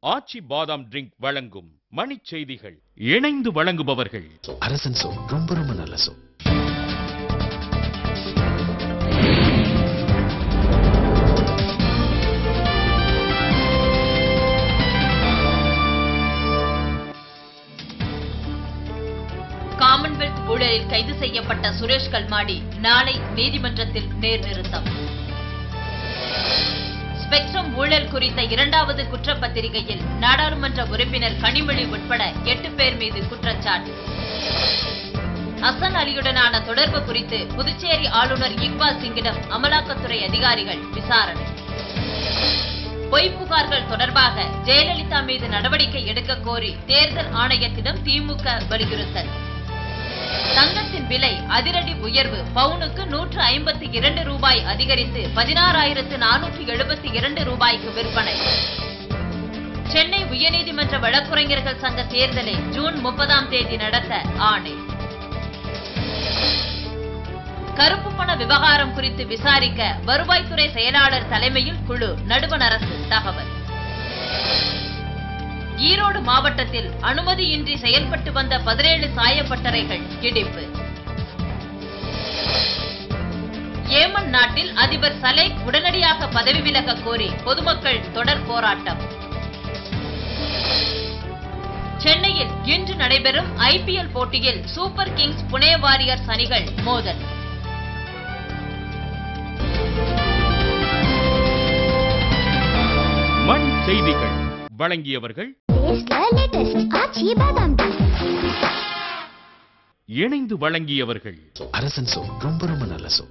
ஆச்சி பாதாம் ட்ரிங்க் வழங்கும் மணிச் செய்திகள். இணைந்து வழங்குபவர்கள் அரசன் சோ, ரொம்ப ரொம்ப நல்ல சோ. காமன்வெல்த் ஊழலில் கைது செய்யப்பட்ட சுரேஷ் கல்மாடி நாளை நீதிமன்றத்தில் நேர்நிறுத்தம். ஸ்பெக்ட்ரம் ஊழல் குறித்த இரண்டாவது குற்றப்பத்திரிகையில் நாடாளுமன்ற உறுப்பினர் கனிமொழி உட்பட 8 பேர் மீது குற்றச்சாட்டு. ஹசன் அலியுடனான தொடர்பு குறித்து புதுச்சேரி ஆளுநர் இக்பால் சிங்கிடம் அமலாக்கத்துறை அதிகாரிகள் விசாரணை. பொய் புகார்கள் தொடர்பாக ஜெயலலிதா மீது நடவடிக்கை எடுக்க கோரி தேர்தல் ஆணையத்திடம் திமுக வலியுறுத்தல். தங்கத்தின் விலை அதிரடி உயர்வு, பவுனுக்கு 152 ரூபாய் அதிகரித்து 16,472 ரூபாய்க்கு விற்பனை. சென்னை உயர்நீதிமன்ற வழக்குரைஞர்கள் சங்க தேர்தலை ஜூன் 30ஆம் தேதி நடத்த ஆணை. கருப்பு பண விவகாரம் குறித்து விசாரிக்க வருவாய்த்துறை செயலாளர் தலைமையில் குழு, நடுவண் அரசு தகவல். ஈரோடு மாவட்டத்தில் அனுமதியின்றி செயல்பட்டு வந்த 17 சாயப்பட்டறைகள் இடிப்பு. ஏமன் நாட்டில் அதிபர் சலேக் உடனடியாக பதவி விலக கோரி பொதுமக்கள் தொடர் போராட்டம். சென்னையில் இன்று நடைபெறும் IPL போட்டியில் சூப்பர் கிங்ஸ் புனே வாரியர்ஸ் அணிகள் மோதல். மணிச் செய்திகள் வழங்கியவர்கள் இணைந்து வழங்கியவர்கள் அரசன் சோ, ரொம்ப ரொம்ப நல்ல சோ.